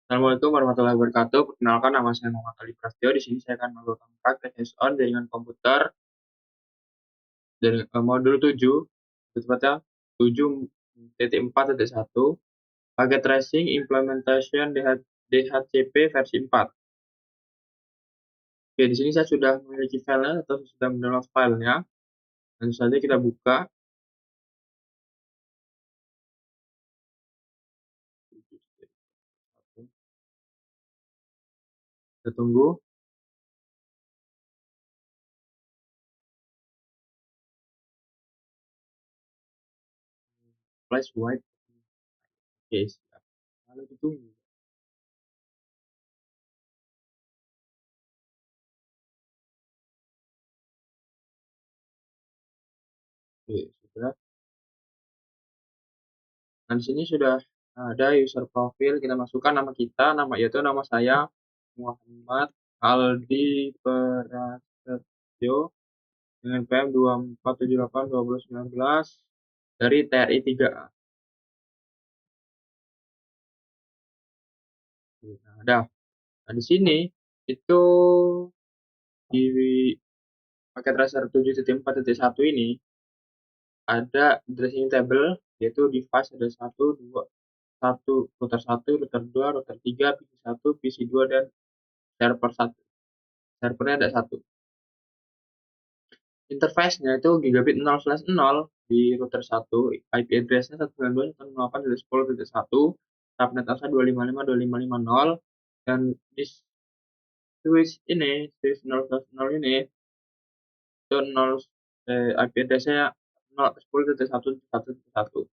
Assalamualaikum warahmatullahi wabarakatuh. Perkenalkan, nama saya Muhammad Ali Prasetyo. Di sini saya akan melakukan praktek hands-on jaringan komputer dari modul 7, tepatnya 7.4.1, paket tracing implementation DHCP versi 4. Oke, di sini saya sudah memiliki filenya atau sudah mendownload filenya. Langsung saja kita buka. Kita tunggu. Flash white. Oke, siap. Lalu ditunggu. Oke, sudah. Nah, di sini sudah ada user profil. Kita masukkan nama kita, yaitu nama saya Muhammad Aldi Prasetyo dengan PM 2478/2019 dari TRI 3A. Nah, ada. Nah, di sini itu di paket tracer 7.4.1 ini ada addressing table, yaitu device ada 1, router 1, router 2, router 3, PC 1, PC 2, dan server 1. Servernya ada 1. Interface-nya itu gigabit 0/0 di router 1, IP address-nya 192.168.10.1, subnet ASA 255.2550, dan di switch ini, switch 0/0 ini, itu IP address-nya 10.1.1.1.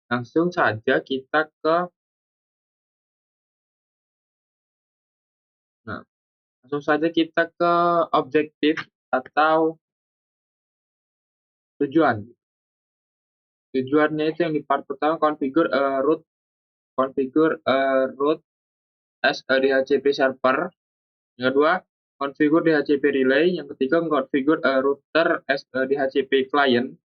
Langsung saja kita ke, nah, langsung saja kita ke objektif atau tujuan. Tujuannya itu yang di part pertama, configure root as a DHCP server. Yang kedua, configure DHCP relay. Yang ketiga, configure a router as a DHCP client.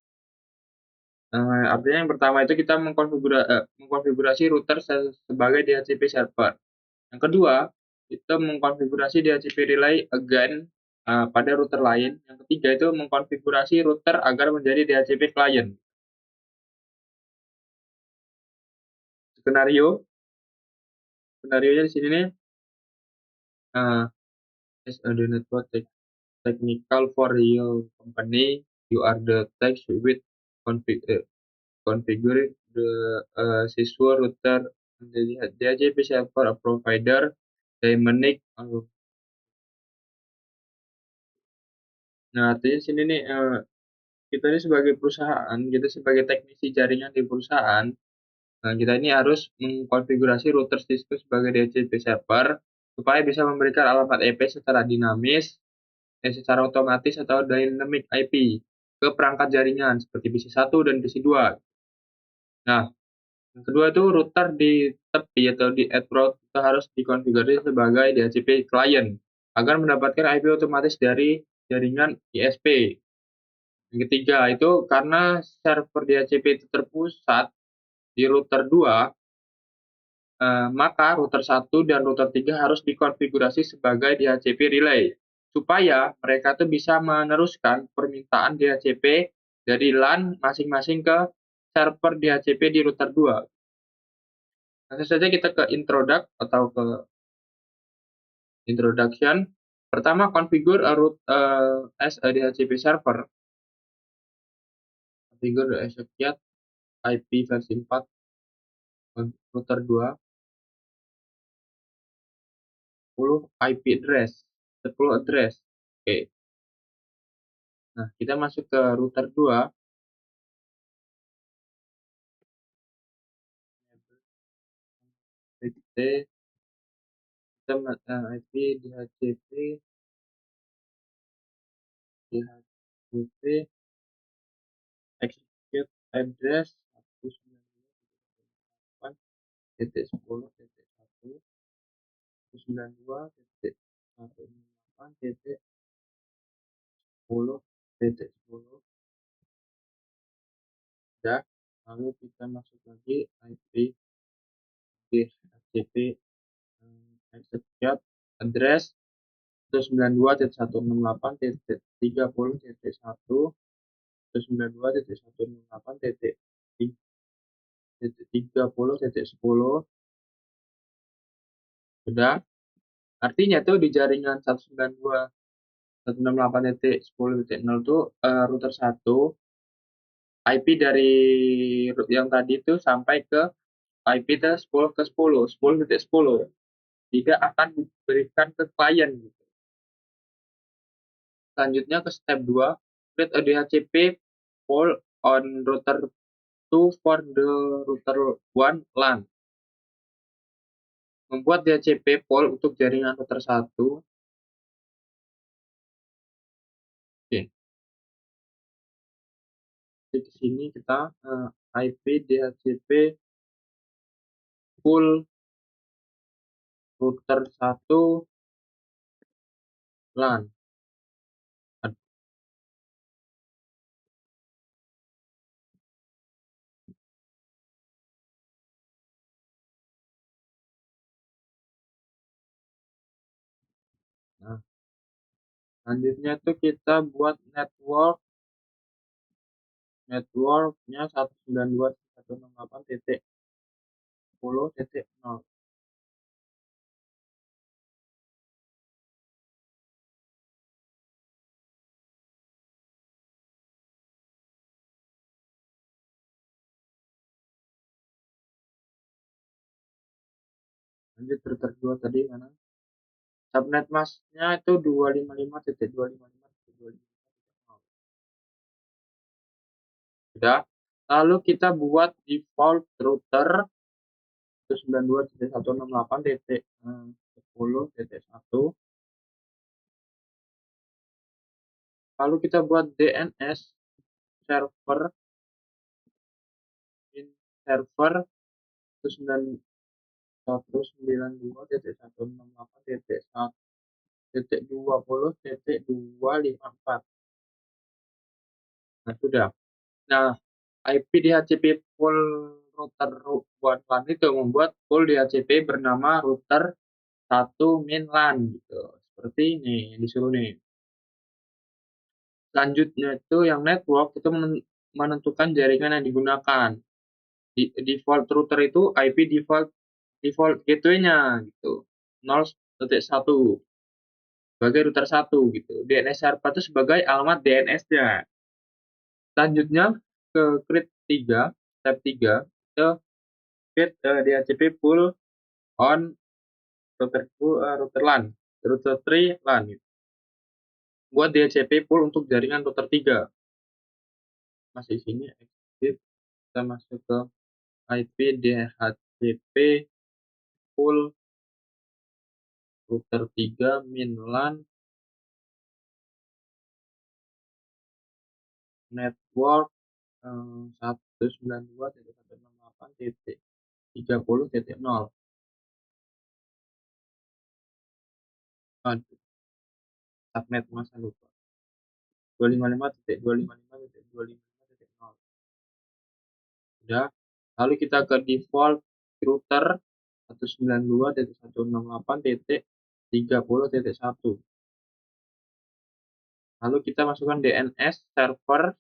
Artinya yang pertama itu kita mengkonfigurasi router sebagai DHCP server. Yang kedua, kita mengkonfigurasi DHCP relay again pada router lain. Yang ketiga itu mengkonfigurasi router agar menjadi DHCP client. Skenario-nya di sini nih, as a network technical for your company, you are the tech with configure the syswa router DHCP server a provider Daemonic. Nah, artinya di sini nih, kita ini sebagai perusahaan, kita sebagai teknisi jaringan di perusahaan, kita ini harus mengkonfigurasi router Cisco sebagai DHCP server supaya bisa memberikan alamat IP secara dinamis, secara otomatis atau dynamic IP ke perangkat jaringan seperti PC 1 dan PC 2. Nah, yang kedua itu router di tepi atau di edge itu harus dikonfigurasi sebagai DHCP client agar mendapatkan IP otomatis dari jaringan ISP. Yang ketiga itu karena server DHCP itu terpusat di router 2, maka router 1 dan router 3 harus dikonfigurasi sebagai DHCP relay supaya mereka tuh bisa meneruskan permintaan DHCP dari LAN masing-masing ke server DHCP di router 2. Langsung saja kita ke introduction. Pertama, configure a root as a DHCP server. Configure the associate IP versi 4 router 2 10 IP address 10 address. Oke. Nah, kita masuk ke router 2. Kita IP DHCP execute address 192.168.10.10. Ya, lalu kita masuk lagi IP DHCP execute address 192.168.1.30.10 udah. Artinya tuh di jaringan 192.168.10.0 tuh router 1 IP dari yang tadi itu sampai ke IP 10 ke 10, 10.10 tidak akan diberikan ke klien gitu. Selanjutnya ke step 2, create a DHCP pool on router 2 for the router 1 LAN. Membuat DHCP pool untuk jaringan router 1. Oke, di sini kita IP DHCP pool router 1 LAN. Nah, selanjutnya itu kita buat networknya 192.168.10.0. Lanjut router 2 tadi mana? Subnet masknya itu 255.255.255. Sudah. Lalu kita buat default router 192.168.10.1. Lalu kita buat DNS server in server 192.168.1.20.254. Nah, sudah. Nah, IP DHCP pool router buat LAN itu membuat pool DHCP bernama router 1 main LAN gitu. Seperti ini yang disuruh nih. Selanjutnya itu yang network itu menentukan jaringan yang digunakan. Default router itu IP default gateway-nya gitu. 0.1 sebagai router 1 gitu. DNS server itu sebagai alamat DNS-nya. Selanjutnya ke create 3, step 3, itu create DHCP pool on router LAN, router 3 LAN. Buat DHCP pool untuk jaringan router 3. Masih sini exit, kita masuk ke IP DHCP pool router 3 min LAN network 192.168.30.0. Aduh, subnet masa lupa. 255.255.255.0. Sudah. Lalu kita ke default router 192.168.30.1. Lalu kita masukkan DNS server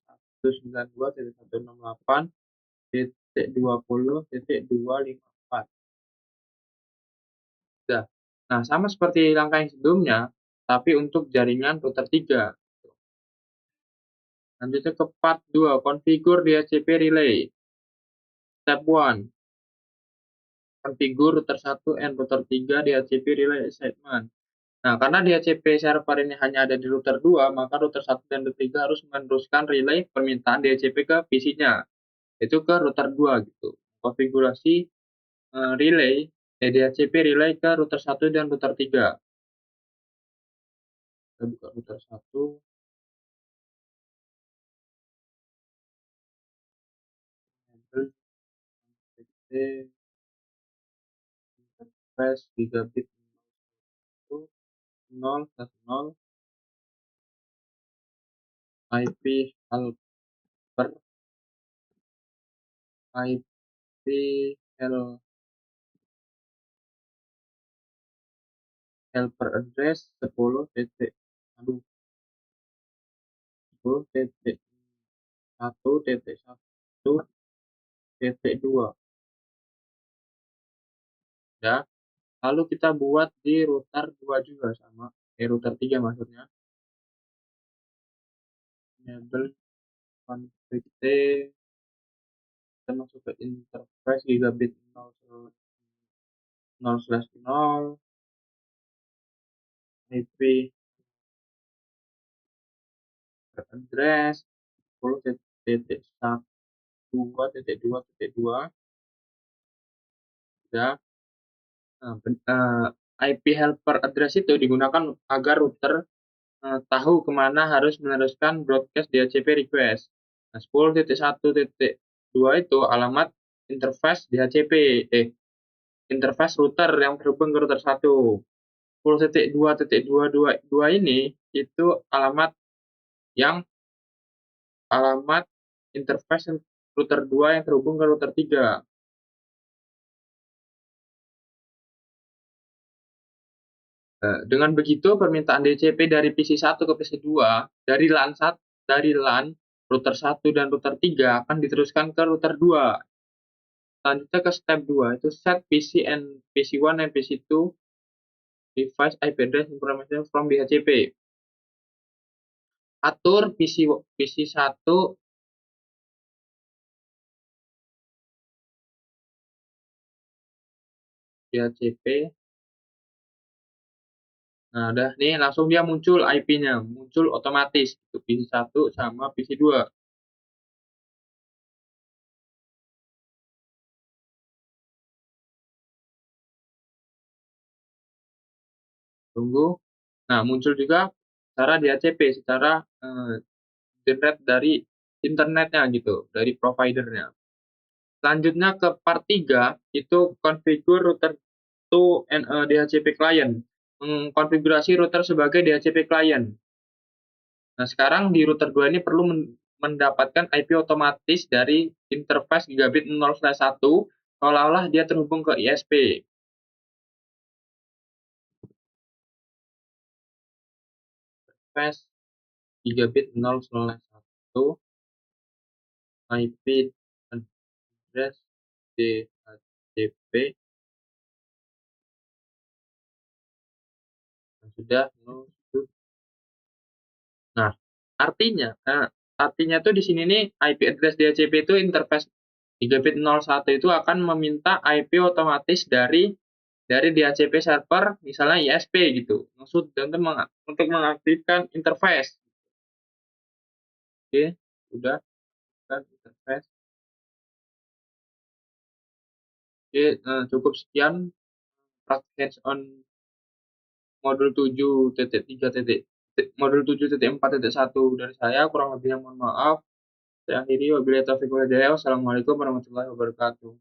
192.168.20.254. Sudah. Nah, sama seperti langkah yang sebelumnya, tapi untuk jaringan router 3. Lanjutnya ke part 2, configure DHCP relay. Step 1, configure router 1 and router 3 DHCP relay assignment. Nah, karena DHCP server ini hanya ada di router 2, maka router 1 dan router 3 harus meneruskan relay permintaan DHCP ke PC-nya. Itu ke router 2 gitu. Konfigurasi relay DHCP relay ke router 1 dan router 3. Kita buka router 1. Interface gigabit 010 IP helper IP helper address 10 titik aduh 10 titik 1 titik 1 titik 2 ya. Lalu kita buat di router 2 juga sama, router 3 maksudnya. Enable config T, kita masuk ke interface gigabit 0/0 IP address 10.1.2.2 ya. Nah, IP helper address itu digunakan agar router tahu kemana harus meneruskan broadcast DHCP request. Nah, 10.1.2 itu alamat interface DHCP, interface router yang terhubung ke router 1. 10.2.222 ini itu alamat interface router 2 yang terhubung ke router 3. Dengan begitu, permintaan DHCP dari PC1 ke PC2 dari LAN router 1 dan router 3 akan diteruskan ke router 2. Selanjutnya ke step 2, itu set PC and PC1 and PC2 device IP address information from DHCP. Atur PC1 DHCP. Nah, udah nih langsung dia muncul IP-nya, muncul otomatis itu PC1 sama PC2. Tunggu. Nah, muncul juga secara DHCP, secara generate dari internetnya gitu, dari providernya. Selanjutnya ke part 3, itu configure router to DHCP client. Mengkonfigurasi router sebagai DHCP client. Nah, sekarang di router 2 ini perlu mendapatkan IP otomatis dari interface gigabit 0/1 seolah-olah dia terhubung ke ISP. Interface gigabit 0/1 IP address DHCP sudah. Nah, artinya tuh di sini nih IP address DHCP itu interface gigabit 01 itu akan meminta IP otomatis dari DHCP server misalnya ISP gitu. Maksud untuk mengaktifkan interface. Oke, sudah kan interface. Oke, cukup sekian praktek on modul 7.3.4.1 dari saya, kurang lebihnya mohon maaf. Saya akhiri, wabillahi taufiq wal hidayah. Wassalamualaikum warahmatullahi wabarakatuh.